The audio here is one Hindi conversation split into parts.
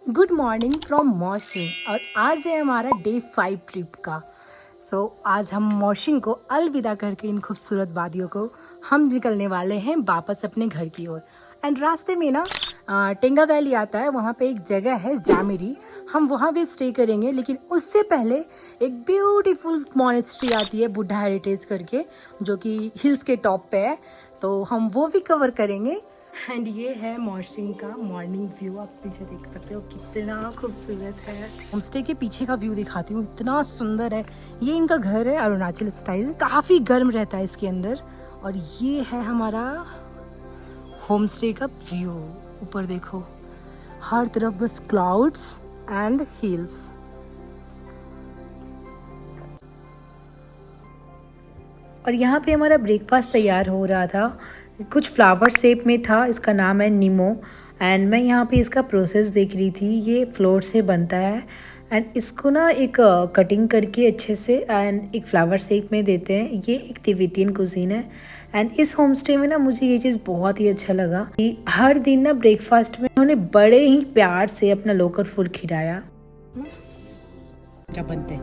Good morning from मॉर्शिंग। और आज है हमारा डे 5 ट्रिप का। आज हम मॉर्शिंग को अलविदा करके इन खूबसूरत वादियों को हम निकलने वाले हैं वापस अपने घर की ओर। एंड रास्ते में ना टेंगा वैली आता है, वहाँ पे एक जगह है जामिरी, हम वहाँ भी स्टे करेंगे। लेकिन उससे पहले एक ब्यूटीफुल मॉनेस्ट्री आती है बुद्धा हेरिटेज करके, जो कि हिल्स के टॉप पे है, तो हम वो भी कवर करेंगे। एंड ये है मॉर्शिंग का मॉर्निंग व्यू, आप पीछे देख सकते हो कितना खूबसूरत है। होम स्टे के पीछे का व्यू दिखाती हूँ, इतना सुंदर है। ये इनका घर है अरुणाचल स्टाइल, काफ़ी गर्म रहता है इसके अंदर। और ये है हमारा होम स्टे का व्यू। ऊपर देखो, हर तरफ बस क्लाउड्स एंड हिल्स। और यहाँ पे हमारा ब्रेकफास्ट तैयार हो रहा था, कुछ फ्लावर शेप में था, इसका नाम है नीमो। एंड मैं यहाँ पे इसका प्रोसेस देख रही थी। ये फ्लोर से बनता है एंड इसको ना एक कटिंग करके अच्छे से एंड एक फ्लावर शेप में देते हैं। ये एक तिब्बतियन कुजीन है। एंड इस होम स्टे में ना मुझे ये चीज़ बहुत ही अच्छा लगा कि हर दिन ना ब्रेकफास्ट में उन्होंने बड़े ही प्यार से अपना लोकल फूड खिलाया। क्या बनते हैं?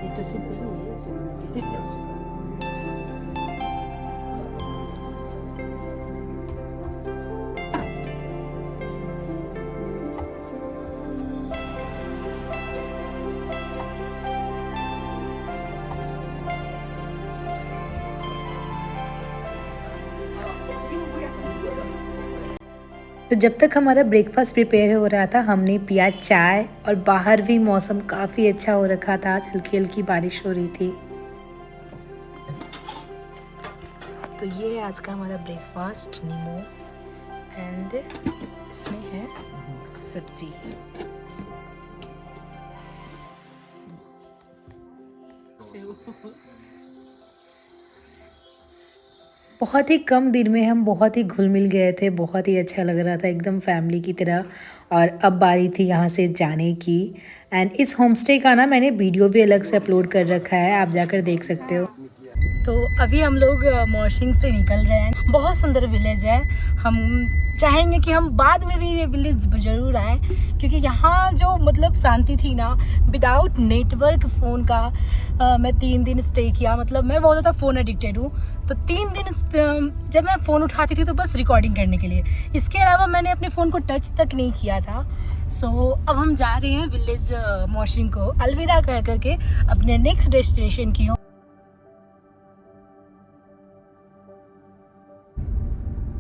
ये तो सिंपल ही है, तो जब तक हमारा ब्रेकफास्ट प्रिपेयर हो रहा था, हमने पिया चाय। और बाहर भी मौसम काफ़ी अच्छा हो रखा था, आज हल्की हल्की बारिश हो रही थी। तो ये है आज का हमारा ब्रेकफास्ट, नीमो। एंड इसमें है सब्जी। बहुत ही कम दिन में हम बहुत ही घुल मिल गए थे, बहुत ही अच्छा लग रहा था, एकदम फैमिली की तरह। और अब बारी थी यहाँ से जाने की। एंड इस होम स्टे का ना मैंने वीडियो भी अलग से अपलोड कर रखा है, आप जाकर देख सकते हो। तो अभी हम लोग मॉर्शिंग से निकल रहे हैं। बहुत सुंदर विलेज है, हम चाहेंगे कि हम बाद में भी ये विलेज ज़रूर आए, क्योंकि यहाँ जो मतलब शांति थी ना, विदाउट नेटवर्क फ़ोन का। मैं 3 दिन स्टे किया, मतलब मैं बहुत ज़्यादा फ़ोन एडिक्टेड हूँ। तो 3 दिन जब मैं फ़ोन उठाती थी तो बस रिकॉर्डिंग करने के लिए, इसके अलावा मैंने अपने फ़ोन को टच तक नहीं किया था। अब हम जा रहे हैं विलेज मॉर्शिंग को अलविदा कह करके अपने नेक्स्ट डेस्टिनेशन की।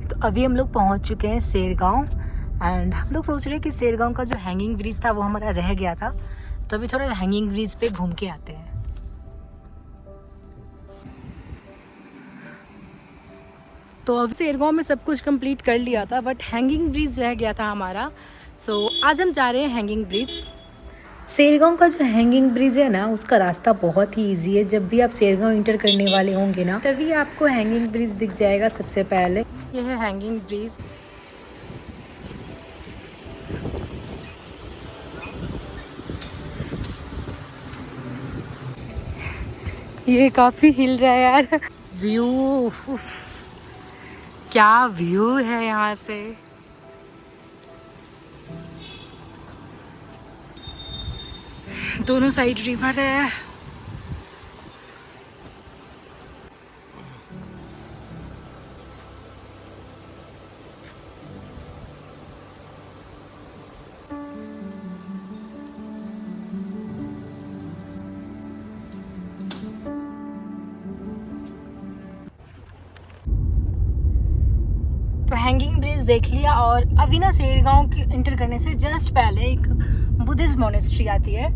तो अभी हम लोग पहुंच चुके हैं सेरगांव। एंड हम लोग सोच रहे हैं कि सेरगांव का जो हैंगिंग ब्रिज था वो हमारा रह गया था, तो अभी थोड़ा हैंगिंग ब्रिज पे घूम के आते हैं। तो अब सेरगांव में सब कुछ कंप्लीट कर लिया था, बट हैंगिंग ब्रिज रह गया था हमारा। आज हम जा रहे हैं हैंगिंग ब्रिज। सेरगांव का जो हैंगिंग ब्रिज है ना, उसका रास्ता बहुत ही इजी है। जब भी आप सेरगांव इंटर करने वाले होंगे ना, तभी आपको हैंगिंग ब्रिज दिख जाएगा सबसे पहले। ये है हैंगिंग ब्रिज। ये काफी हिल रहा है यार। व्यू, क्या व्यू है यहाँ से। दोनों साइड रिवर है। तो हैंगिंग ब्रिज देख लिया, और अभी ना सेरगांव के इंटर करने से जस्ट पहले एक बुद्धिस्ट मोनेस्ट्री आती है,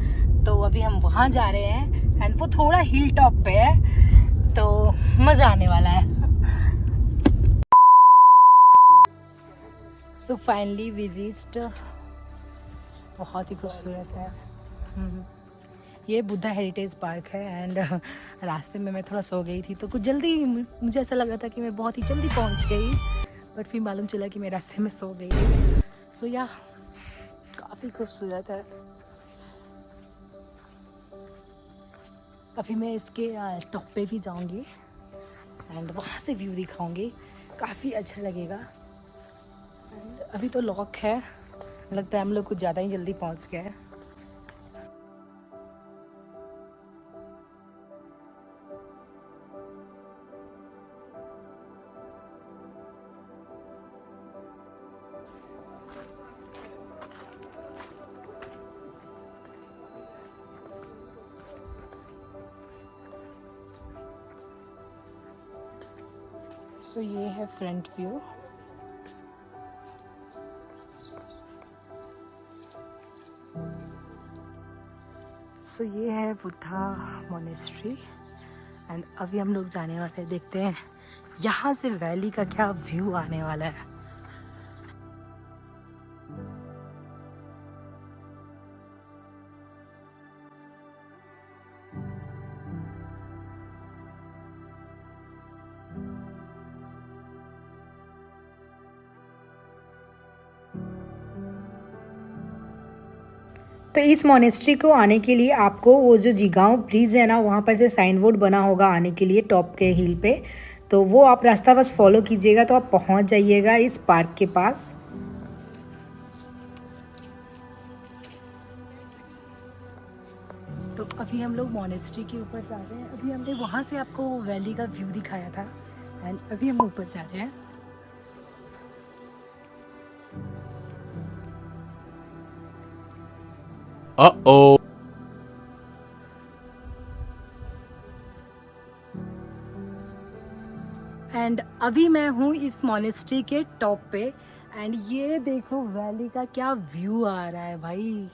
तो अभी हम वहाँ जा रहे हैं। एंड वो थोड़ा हिल टॉप पे है, तो मज़ा आने वाला है। So finally we reached. बहुत ही खूबसूरत है। ये बुद्धा हेरिटेज पार्क है। एंड रास्ते में मैं थोड़ा सो गई थी, तो कुछ जल्दी मुझे ऐसा लग रहा था कि मैं बहुत ही जल्दी पहुंच गई, बट फिर मालूम चला कि मैं रास्ते में सो गई। या काफ़ी खूबसूरत है। अभी मैं इसके टॉप पे भी जाऊंगी एंड वहाँ से व्यू दिखाऊंगी, काफ़ी अच्छा लगेगा। एंड अभी तो लॉक है, लगता है हम लोग कुछ ज़्यादा ही जल्दी पहुंच गए हैं। सो ये है फ्रंट व्यू। सो ये है बुद्धा मोनेस्ट्री एंड अभी हम लोग जाने वाले हैं, देखते हैं यहाँ से वैली का क्या व्यू आने वाला है। तो इस मोनेस्ट्री को आने के लिए आपको वो जो जिगांव ब्रिज है ना, वहाँ पर से साइन बोर्ड बना होगा आने के लिए टॉप के हिल पे, तो वो आप रास्ता बस फॉलो कीजिएगा तो आप पहुँच जाइएगा इस पार्क के पास। तो अभी हम लोग मोनेस्ट्री के ऊपर जा रहे हैं। अभी हमने वहाँ से आपको वैली का व्यू दिखाया था एंड अभी हम ऊपर जा रहे हैं। Uh-oh. एंड अभी मैं हूँ इस मोनेस्ट्री के टॉप पे एंड ये देखो वैली का क्या व्यू आ रहा है भाई।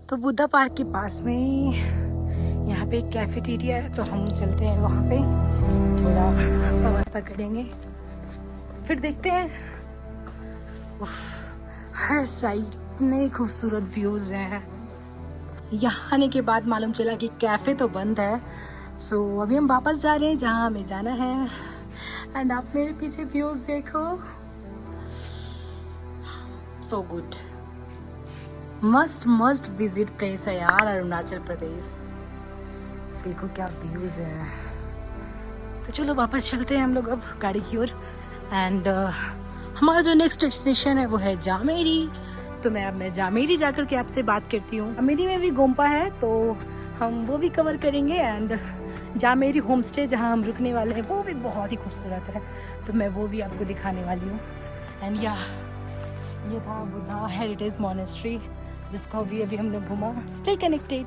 तो बुद्धा पार्क के पास में यहाँ पे एक कैफेटेरिया है, तो हम चलते हैं वहाँ पे, थोड़ा नाश्ता वास्ता करेंगे, फिर देखते हैं। उफ, हर साइड इतने खूबसूरत व्यूज़ हैं। यहाँ आने के बाद मालूम चला कि कैफ़े तो बंद है। सो अभी हम वापस जा रहे हैं जहाँ हमें जाना है एंड आप मेरे पीछे व्यूज़ देखो, so good. Must visit place है यार अरुणाचल प्रदेश। देखो क्या व्यूज है। तो चलो वापस चलते हैं हम लोग अब गाड़ी की ओर एंड हमारा जो नेक्स्ट डेस्टिनेशन है वो है जामेरी। तो मैं जामेरी जाकर के आपसे बात करती हूँ। जामेरी में भी गोम्पा है तो हम वो भी कवर करेंगे एंड जामेरी होम स्टे जहाँ हम रुकने वाले हैं वो भी बहुत ही खूबसूरत है, तो मैं वो भी आपको दिखाने वाली हूँ। एंड ये था बुद्धा हेरिटेज मोनेस्ट्री जिसको भी अभी हम लोग घूमा। Stay connected.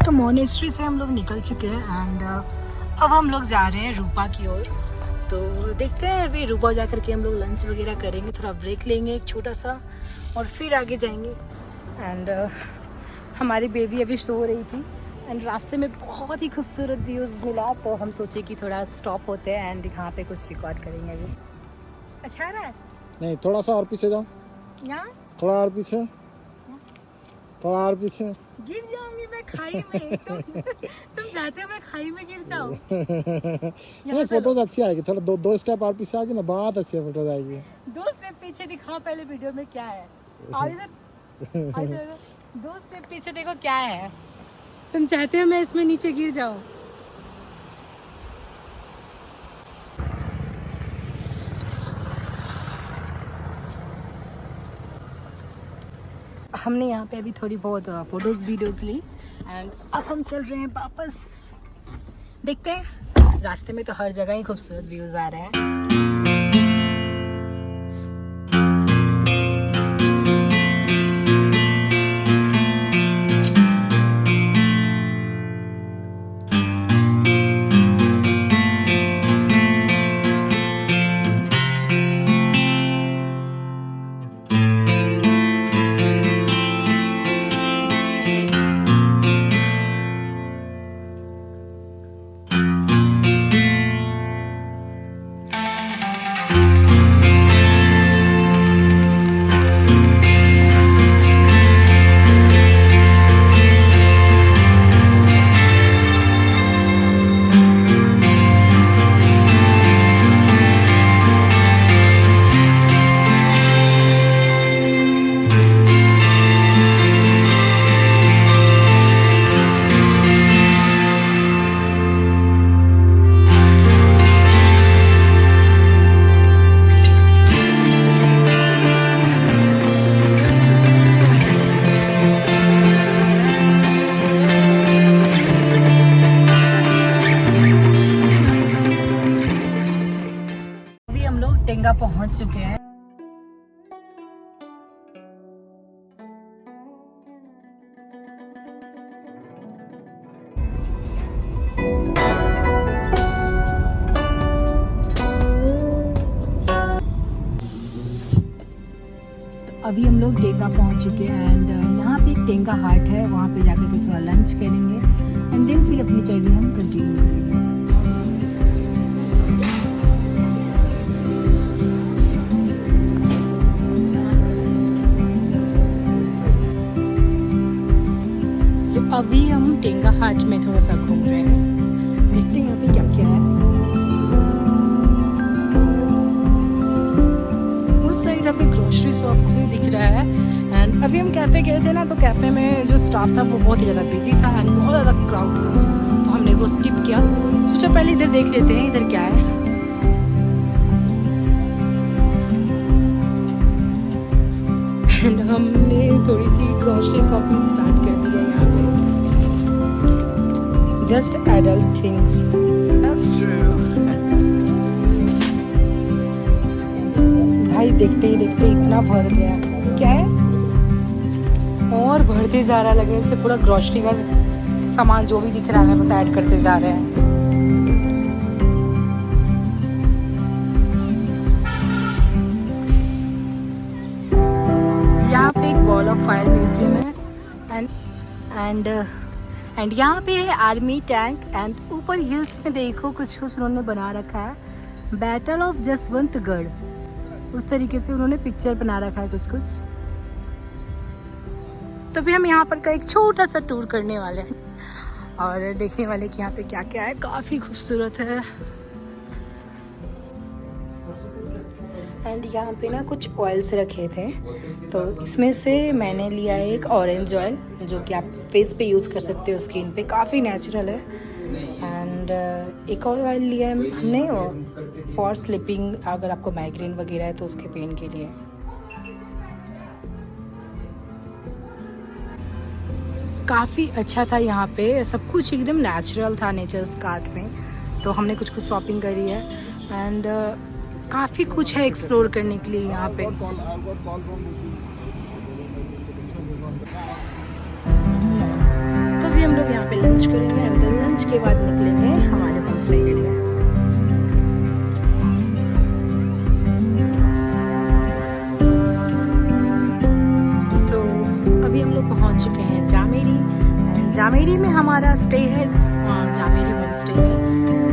तो मोनेस्ट्री से हम लोग निकल चुके हैं एंड अब हम लोग जा रहे हैं रूपा की ओर। तो देखते हैं अभी रूपा जा करके हम लोग लंच वगैरह करेंगे, थोड़ा ब्रेक लेंगे एक छोटा सा और फिर आगे जाएंगे। एंड हमारी बेबी अभी सो रही थी एंड रास्ते में बहुत ही खूबसूरत व्यूज़ मिला, तो हम सोचे कि थोड़ा स्टॉप होते हैं एंड यहाँ पे कुछ रिकॉर्ड करेंगे अभी। अच्छा रहा है? नहीं, थोड़ा सा और पीछे जाओ, यहाँ थोड़ा और पीछे। थोड़ा और पीछे। गिर जाऊंगी मैं खाई में। तुम चाहते हो मैं खाई में गिर जाऊं? नहीं, फोटोज अच्छी आएगी। थोड़ा दो स्टेप और पीछे आएगी ना, बहुत अच्छी फोटोज आएगी। 2 स्टेप पीछे दिखाओ पहले वीडियो में क्या है। और इधर 2 स्टेप पीछे देखो क्या है। तुम चाहते हो मैं इसमें नीचे गिर जाऊं? हमने यहाँ पे अभी थोड़ी बहुत फोटोज वीडियोज ली एंड अब हम चल रहे हैं वापस। देखते हैं, रास्ते में तो हर जगह ही खूबसूरत व्यूज आ रहे हैं। टेंगा पहुंच चुके हैं। अभी हम लोग टेंगा पहुंच चुके हैं एंड यहाँ पे एक टेंगा हाट है, वहाँ पे जाकर के थोड़ा लंच करेंगे एंड देन फिर अपनी जर्नी हम कंटिन्यू करेंगे। अभी हम टेंगा हाट में थोड़ा सा घूम रहे हैं, देखते हैं यहाँ पे क्या क्या है। उस साइड अभी ग्रोसरी शॉप्स भी दिख रहा है एंड अभी हम कैफे गए थे ना, तो कैफे में जो स्टाफ था वो बहुत ही ज़्यादा बिजी था एंड बहुत ज़्यादा क्राउड था, तो हमने वो स्किप किया। सोचा पहले इधर देख लेते हैं इधर क्या है। एंड हमने थोड़ी सी ग्रोसरी शॉपिंग स्टार्ट कर दी है यहाँ पे। Just adult things. That's true. भाई देखते ही देखते इतना भर गया, क्या है और भरते जा रहा, लग रहा है इससे पूरा ग्रोसरी का सामान जो भी दिख रहा है बस ऐड करते जा रहे हैं। यहाँ पे एक बॉल ऑफ फायर म्यूजियम है एंड यहाँ पे है आर्मी टैंक एंड ऊपर हिल्स में देखो कुछ कुछ उन्होंने बना रखा है, बैटल ऑफ जसवंतगढ़, उस तरीके से उन्होंने पिक्चर बना रखा है कुछ कुछ। तो भी हम यहाँ पर का एक छोटा सा टूर करने वाले हैं और देखने वाले कि यहाँ पे क्या क्या है, काफ़ी खूबसूरत है। एंड यहाँ पे ना कुछ ऑयल्स रखे थे, तो इसमें से मैंने लिया है एक ऑरेंज ऑयल जो कि आप फेस पे यूज़ कर सकते हो, स्किन पे काफ़ी नेचुरल है। एंड एक और ऑयल लिया है हमने फॉर स्लीपिंग, अगर आपको माइग्रेन वगैरह है तो उसके पेन के लिए। काफ़ी अच्छा था यहाँ पे, सब कुछ एकदम नेचुरल था नेचर्स कार्ट में, तो हमने कुछ कुछ शॉपिंग करी है एंड काफ़ी कुछ है एक्सप्लोर करने के लिए यहाँ पे। तो अभी हम लोग यहाँ पे लंच करेंगे एंड लंच के बाद निकलेंगे हमारे होम स्टे के लिए। सो अभी हम लोग पहुँच चुके हैं जामेरी। जामेरी में हमारा स्टे है, जामेरी होम स्टे में।